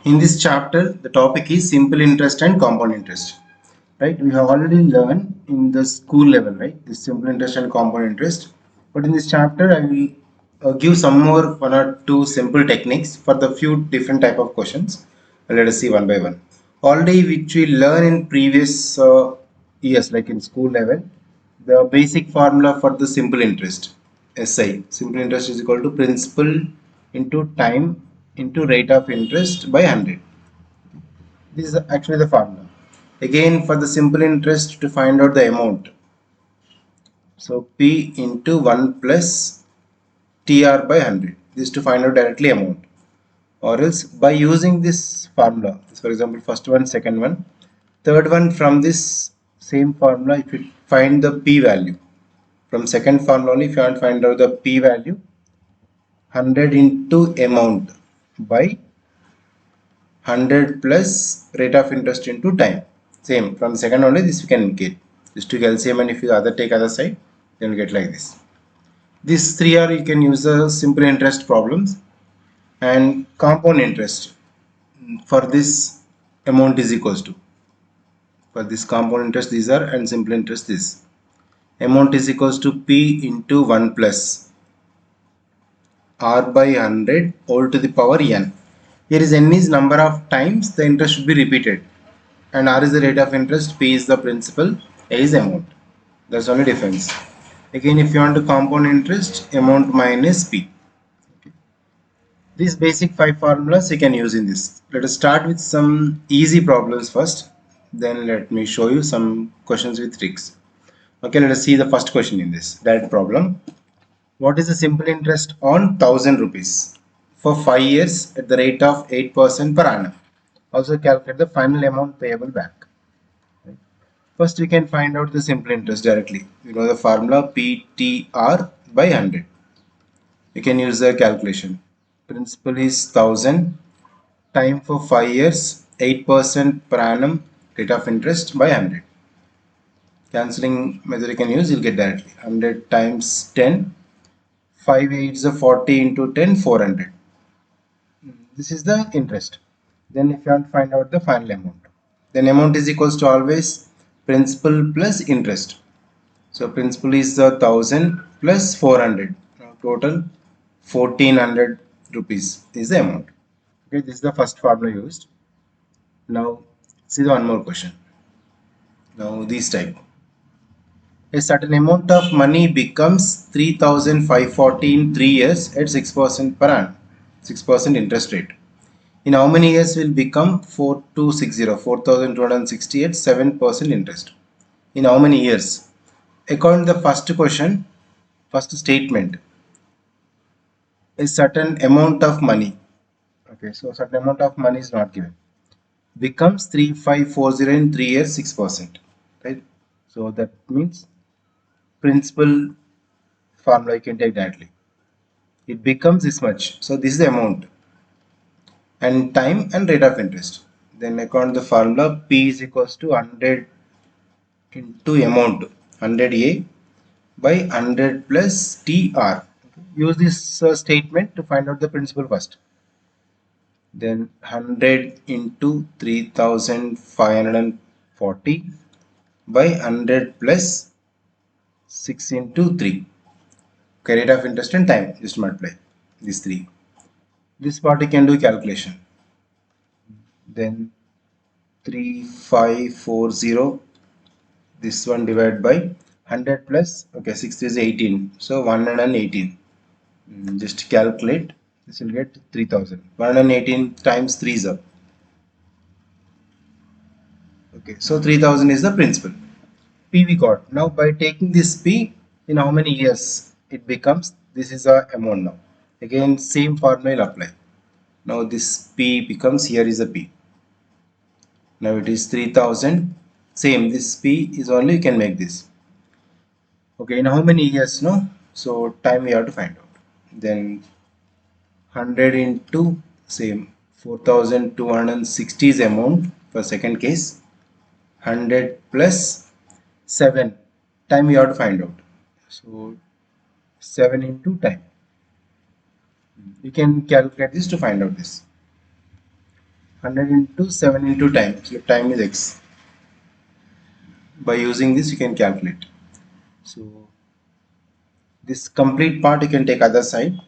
In this chapter, the topic is simple interest and compound interest. Right? We have already learned in the school level, right? This simple interest and compound interest. But in this chapter, I will give some more one or two simple techniques for the few different type of questions. Let us see one by one. Already, which we learn in previous years, like in school level, the basic formula for the simple interest, SI. Simple interest is equal to principal into time into rate of interest by 100. This is actually the formula. Again, for the simple interest to find out the amount. So P into 1 plus TR by 100. This is to find out directly amount. Or else by using this formula, for example, first one, second one, third one, from this same formula, if you find the P value. From second formula only, if you want to find out the P value, 100 into amount by 100 plus rate of interest into time. Same from second only this we can get. Just to LCM, and if you other take other side, then you get like this. These three are you can use the simple interest problems and compound interest. For this amount is equals to, for this compound interest these are, and simple interest this. Amount is equals to P into 1 plus R by 100 all to the power n. Here is n is number of times the interest should be repeated, and R is the rate of interest, P is the principal, A is amount. That's only difference. Again, if you want to compound interest, amount minus P. These basic 5 formulas you can use in this. Let us start with some easy problems first. Then let me show you some questions with tricks. Okay, let us see the first question in this. That problem. What is the simple interest on 1000 rupees for 5 years at the rate of 8% per annum? Also calculate the final amount payable back. First, we can find out the simple interest directly. You know the formula PTR by 100. You can use the calculation. Principal is 1000. Time for 5 years, 8% per annum rate of interest by 100. Cancelling method you can use, you'll get directly. 100 times 10. 5 8 is a 40 into 10, 400. This is the interest. Then if you want to find out the final amount, then amount is equals to always principal plus interest. So principal is the 1000 plus 400. Now total 1400 rupees is the amount. Okay, this is the first formula used. Now see the one more question. Now this type. A certain amount of money becomes 3,540 in 3 years at 6% per annum, 6% interest rate. In how many years will become 4,260 at 7% interest? In how many years? According to the first question, first statement, a certain amount of money. Okay, so certain amount of money is not given. Becomes 3,540 in 3 years, 6%. Right? So that means principal formula you can take directly. It becomes this much. So this is the amount. And time and rate of interest. Then according to the formula, P is equals to 100 into amount 100A by 100 plus TR. Use this statement to find out the principal first. Then 100 into 3540 by 100 plus 6 into 3. Okay, rate of interest and time, just multiply these three. This part you can do calculation. Then 3540, this one divided by 100 plus, okay, 6 is 18, so 118. Just calculate, this will get 3000. 118 times 3 is up. Okay, so 3000 is the principal. P we got. Now by taking this P, in how many years it becomes, this is a amount now. Again same formula will apply. Now this P becomes, here is a P. Now it is 3000. Same, this P is only, you can make this. Okay, in how many years? No, so time we have to find out. Then 100 into same 4260 is amount for second case. 100 plus 7, time we have to find out. So 7 into time. You can calculate this to find out this. 100 into 7 into time. So time is x. By using this, you can calculate. So this complete part you can take other side.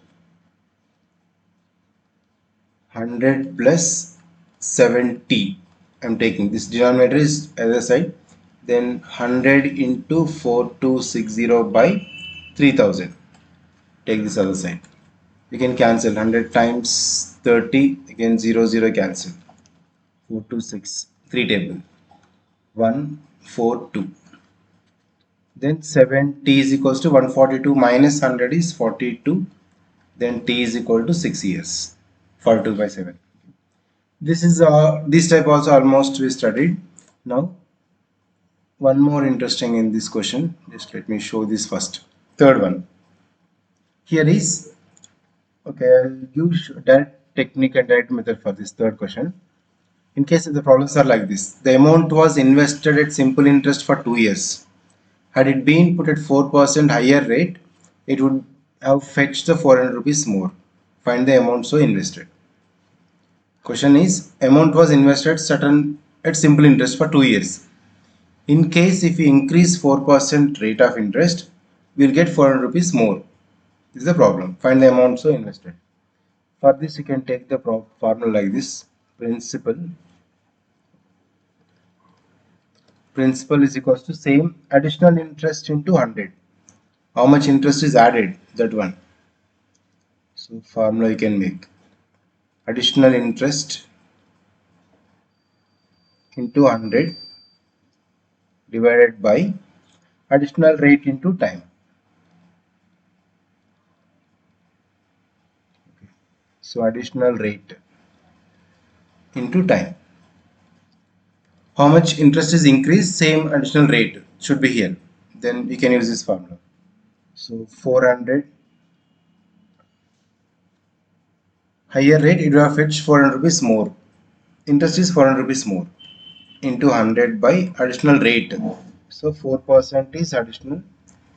100 plus 70. I'm taking this denominator is other side. Then 100 into 4260 by 3000. Take this other side. You can cancel 100 times 30. Again 0 cancel. 426. 3 table. 142. Then 7t is equals to 142 minus 100 is 42. Then t is equal to 6 years. 42 by 7. This is this type also almost we studied. Now one more interesting in this question. Just let me show this first. Third one. Here is okay. I'll use direct technique and direct method for this third question. In case the problems are like this, the amount was invested at simple interest for 2 years. Had it been put at 4% higher rate, it would have fetched the 400 rupees more. Find the amount so invested. Question is, amount was invested certain at simple interest for 2 years. In case if we increase 4% rate of interest, we will get 400 rupees more. This is the problem. Find the amount so invested. For this, you can take the formula like this. Principal is equals to same additional interest into 100. How much interest is added? That one. So formula you can make. Additional interest into 100 divided by additional rate into time. So additional rate into time. How much interest is increased? Same additional rate should be here. Then we can use this formula. So 400 higher rate, it will have fetched 400 rupees more. Interest is 400 rupees more into 100 by additional rate. So 4% is additional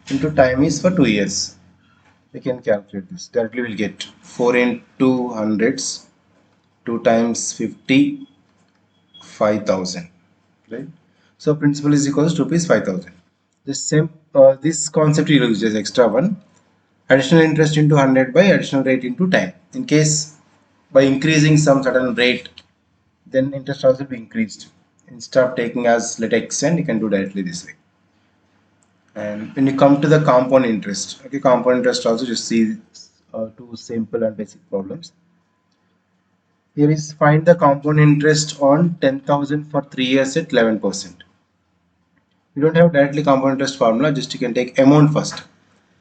into time is for 2 years. We can calculate this. Directly we'll get 4 into hundreds, 2 times 50, 5000. Right? So principal is equals to rupees 5000. The same this concept you use just extra one. Additional interest into 100 by additional rate into time. In case by increasing some certain rate, then interest also be increased. Instead of taking as let x and you can do directly this way. And when you come to the compound interest, okay, compound interest also just see two simple and basic problems. Here is find the compound interest on 10,000 for 3 years at 11%. You don't have directly compound interest formula, just you can take amount first.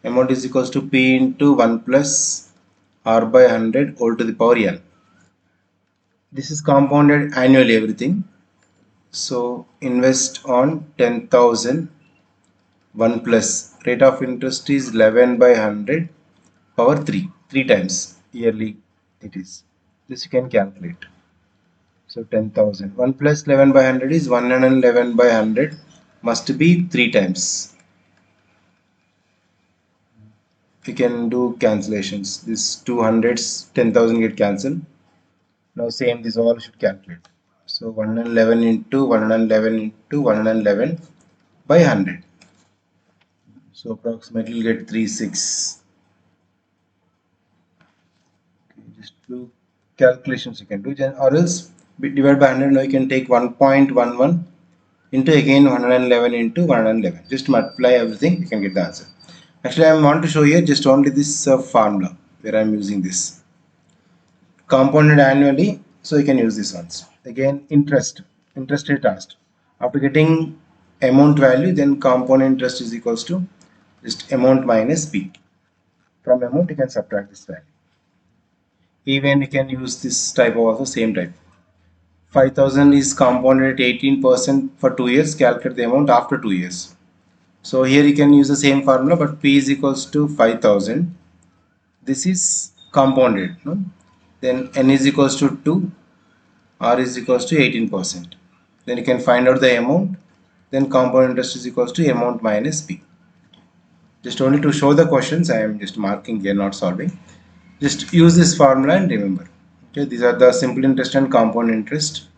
Amount is equals to P into 1 plus R by 100 all to the power N. This is compounded annually everything. So invest on 10,000 1 plus rate of interest is 11 by 100 power 3 times yearly it is. This you can calculate. So 10,000 1 plus 11 by 100 is 111 by 100 must be 3 times. You can do cancellations. This 200s 10,000 get cancelled. Now same this all should calculate. So 111 into 111 into 111 by 100. So approximately you get 36. Okay, just do calculations you can do, or else divide by 100. Now you can take 1.11 into again 111 into 111. Just multiply everything, you can get the answer. Actually, I want to show here just only this formula where I am using this. Compounded annually, so you can use this ones. Again, interest rate asked. After getting amount value, then compound interest is equals to just amount minus P. From amount, you can subtract this value. Even you can use this type of also same type. 5000 is compounded at 18% for 2 years. Calculate the amount after 2 years. So here you can use the same formula, but P is equals to 5000. This is compounded. No? Then N is equals to 2. R is equals to 18%. Then you can find out the amount. Then compound interest is equals to amount minus P. Just only to show the questions, I am just marking here, not solving. Just use this formula and remember. Okay, these are the simple interest and compound interest.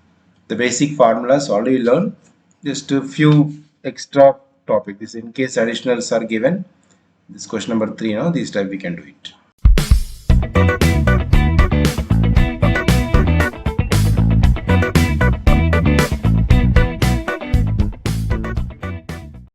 The basic formulas already learned. Just a few extra topic. This in case additionals are given. This question number 3 now. This type we can do it.